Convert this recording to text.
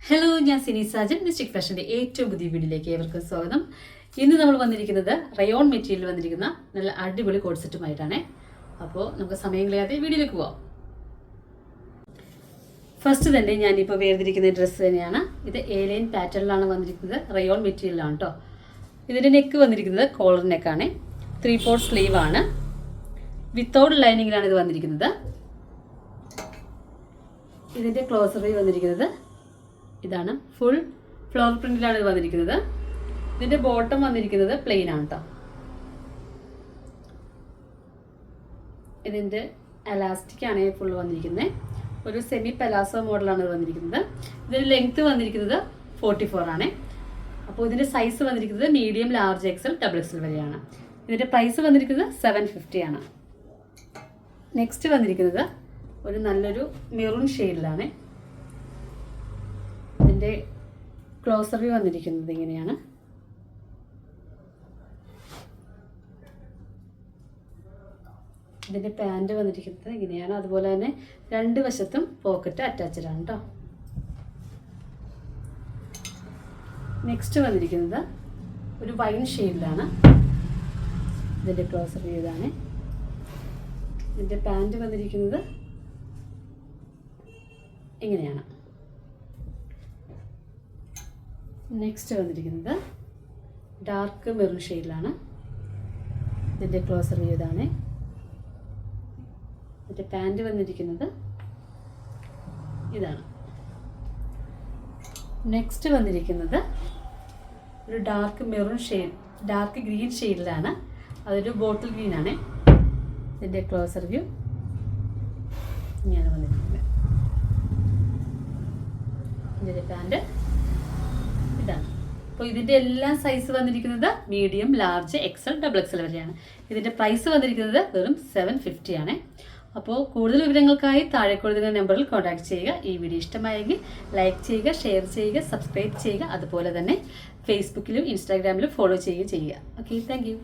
Hello, ഞാൻ Sini Sajan. Mystic ഫാഷൻ്റെ ഏറ്റവും പുതിയ വീഡിയോയിലേക്ക് ഏവർക്കും സ്വാഗതം. ഇന്ന് നമ്മൾ വന്നിരിക്കുന്നത് റയോൺ മെറ്റീരിയൽ വന്നിരിക്കുന്ന നല്ല അടിപൊളി കോഡ് സെറ്റുമായിട്ടാണ്. അപ്പോൾ നമുക്ക് സമയം കളയാതെ വീഡിയോയിലേക്ക് പോവാം. ഫസ്റ്റ് തന്നെ ഞാനിപ്പോൾ വേർതിരിക്കുന്ന ഡ്രസ്സ് തന്നെയാണ്. ഇത് A-ലൈൻ പാറ്റേണിലാണ് വന്നിരിക്കുന്നത്. റയോൺ മെറ്റീരിയലാണ് കേട്ടോ. ഇതിൻ്റെ നെക്ക് വന്നിരിക്കുന്നത് കോളർ നെക്കാണ്. 3/4 സ്ലീവ് ആണ്. വിത്തൗട്ട് ലൈനിങ്ങിലാണ് ഇത് വന്നിരിക്കുന്നത്. ഇതിൻ്റെ ക്ലോസറി വന്നിരിക്കുന്നത് ഇതാണ്. ഫുൾ ഫ്ലോർ പ്രിന്റിലാണ് ഇത് വന്നിരിക്കുന്നത്. ഇതിന്റെ ബോട്ടം വന്നിരിക്കുന്നത് പ്ലെയിൻ ആണ് കേട്ടോ. ഇതിന്റെ എലാസ്റ്റിക് ആണ് ഫുൾ വന്നിരിക്കുന്നത്. ഒരു സെമി പലാസോ മോഡലാണ് ഇത് വന്നിരിക്കുന്നത്. ഇതിന്റെ ലെങ്ത് വന്നിരിക്കുന്നത് 44 ആണ്. അപ്പോൾ ഇതിന്റെ സൈസ് വന്നിരിക്കുന്നത് മീഡിയം, ലാർജ്, XL, XXL വരെയാണ്. ഇതിന്റെ പ്രൈസ് വന്നിരിക്കുന്നത് 750 ആണ്. നെക്സ്റ്റ് വന്നിരിക്കുന്നത് ഒരു നല്ലൊരു മെറൂൺ ഷെയ്ഡിലാണ്. ഇതിൻ്റെ ക്ലോസറി വന്നിരിക്കുന്നത് ഇങ്ങനെയാണ്. ഇതിൻ്റെ പാൻറ് വന്നിരിക്കുന്നത് ഇങ്ങനെയാണ്. അതുപോലെ തന്നെ രണ്ട് വശത്തും പോക്കറ്റ് അറ്റാച്ച്ഡ് ആണ് കേട്ടോ. നെക്സ്റ്റ് വന്നിരിക്കുന്നത് ഒരു വൈൻ ഷെയ്ഡിലാണ്. ഇതിൻ്റെ ക്ലോസറി ഇതാണ്. ഇതിൻ്റെ പാൻറ് വന്നിരിക്കുന്നത് ഇങ്ങനെയാണ്. നെക്സ്റ്റ് വന്നിരിക്കുന്നത് ഡാർക്ക് മെറൂൺ ഷെയ്ഡിലാണ്. ഇതിൻ്റെ ക്ലോസറി ഇതാണ്. ഇതിൻ്റെ പാൻറ് വന്നിരിക്കുന്നത് ഇതാണ്. നെക്സ്റ്റ് വന്നിരിക്കുന്നത് ഒരു dark maroon shade, dark green ഷെയ്ഡിലാണ്. അതൊരു ബോട്ടിൽ ഗ്രീൻ ആണ്. ഇതിൻ്റെ ക്ലോസർ വ്യൂ ഇങ്ങനെ വന്നിരിക്കുന്നത്. ഇതിൻ്റെ പാൻറ് ഇതാണ്. അപ്പോൾ ഇതിൻ്റെ എല്ലാം സൈസ് വന്നിരിക്കുന്നത് മീഡിയം, ലാർജ്, XL, XXL വരെയാണ്. ഇതിൻ്റെ പ്രൈസ് വന്നിരിക്കുന്നത് വെറും 750 ആണ്. അപ്പോൾ കൂടുതൽ വിവരങ്ങൾക്കായി താഴെ കൊടുക്കുന്ന നമ്പറിൽ കോൺടാക്ട് ചെയ്യുക. ഈ വീഡിയോ ഇഷ്ടമായെങ്കിൽ ലൈക്ക് ചെയ്യുക, ഷെയർ ചെയ്യുക, സബ്സ്ക്രൈബ് ചെയ്യുക. അതുപോലെ തന്നെ ഫേസ്ബുക്കിലും ഇൻസ്റ്റാഗ്രാമിലും ഫോളോ ചെയ്യുക. Okay, thank you.